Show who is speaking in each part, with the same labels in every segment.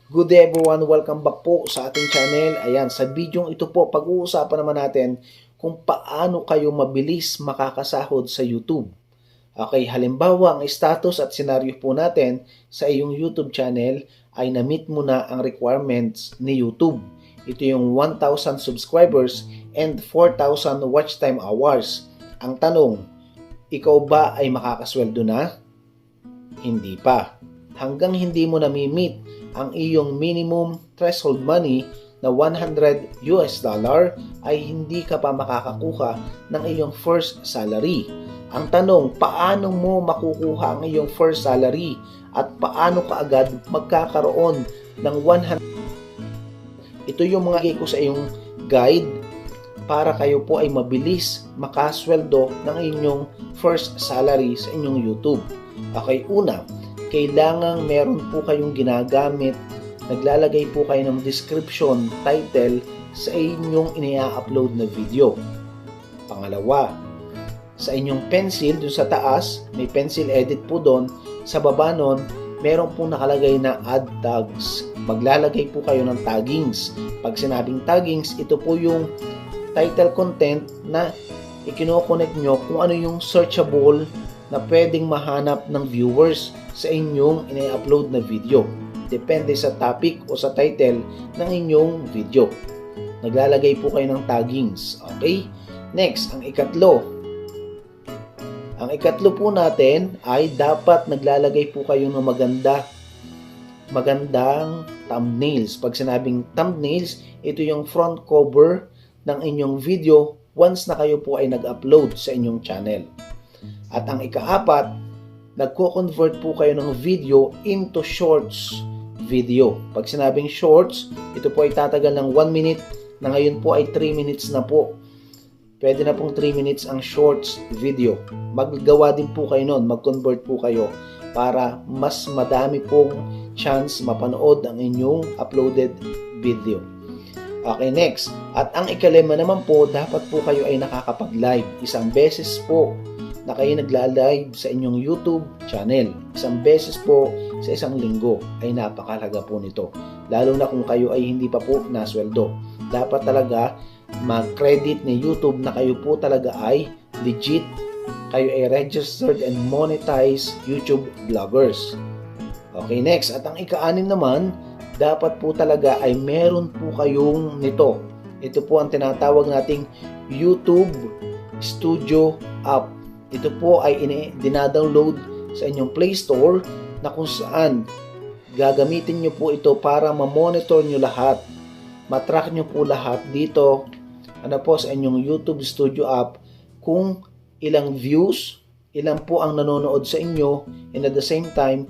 Speaker 1: Good day everyone, welcome back po sa ating channel. Ayan, sa video ito po, pag-uusapan naman natin kung paano kayo mabilis makakasahod sa YouTube. Okay, halimbawa, ang status at senaryo po natin sa iyong YouTube channel ay na-meet mo na ang requirements ni YouTube. Ito yung 1,000 subscribers and 4,000 watch time hours. Ang tanong, ikaw ba ay makakasweldo na? Hindi pa. Hanggang hindi mo na-meet ang iyong minimum threshold money na $100 ay hindi ka pa makakakuha ng iyong first salary. Ang tanong, paano mo makukuha ang iyong first salary at paano ka agad magkakaroon ng 100? Ito yung mga ko sa iyong guide para kayo po ay mabilis makasweldo ng inyong first salary sa inyong YouTube. Okay, una, kailangan meron po kayong ginagamit, naglalagay po kayo ng description, title sa inyong inia-upload na video. Pangalawa, sa inyong pencil, dun sa taas, may pencil edit po doon. Sa baba nun, meron po nakalagay na add tags. Maglalagay po kayo ng taggings. Pag sinabing taggings, ito po yung title content na ikino-connect nyo kung ano yung searchable na pwedeng mahanap ng viewers sa inyong ina-upload na video. Depende sa topic o sa title ng inyong video. Naglalagay po kayo ng taggings. Okay? Next, ang ikatlo. Ang ikatlo po natin ay dapat naglalagay po kayo ng magandang thumbnails. Pag sinabing thumbnails, ito yung front cover ng inyong video once na kayo po ay nag-upload sa inyong channel. At ang ikaapat, nagko-convert po kayo ng video into shorts video. Pag sinabing shorts, ito po ay tatagal ng 1 minute na ngayon po ay 3 minutes na po. Pwede na pong 3 minutes ang shorts video. Maggawa din po kayo nun, mag-convert po kayo para mas madami pong chance mapanood ang inyong uploaded video. Okay, next. At ang ikalima naman po, dapat po kayo ay nakakapag-live. Isang beses po na kayo nagla-live sa inyong YouTube channel. Isang beses po sa isang linggo ay napakahalaga po nito. Lalo na kung kayo ay hindi pa po nasweldo. Dapat talaga mag-credit ni YouTube na kayo po talaga ay legit. Kayo ay registered and monetized YouTube vloggers. Okay, next. At ang ika-anim naman, dapat po talaga ay meron po kayong nito. Ito po ang tinatawag nating YouTube Studio app. Ito po ay dinadownload sa inyong Play Store na kung saan gagamitin nyo po ito para ma-monitor nyo lahat. Matrack nyo po lahat dito po sa inyong YouTube Studio app kung ilang views, ilang po ang nanonood sa inyo, and at the same time,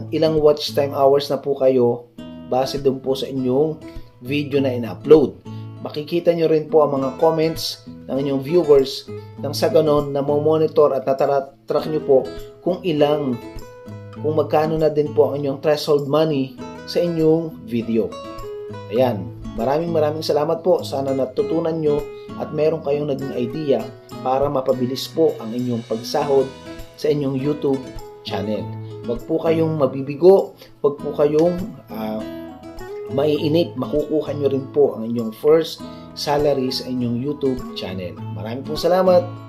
Speaker 1: ilang watch time hours na po kayo base dun po sa inyong video na ina-upload. Makikita nyo rin po ang mga comments ng inyong viewers nang sa ganon na monitor at natatrack nyo po kung magkano na din po ang inyong threshold money sa inyong video. Ayan, maraming salamat po. Sana natutunan nyo at meron kayong naging idea para mapabilis po ang inyong pagsahod sa inyong YouTube channel. Huwag po kayong mabibigo, huwag po kayong maiinip, makukuha nyo rin po ang inyong first salary sa inyong YouTube channel. Maraming pong salamat!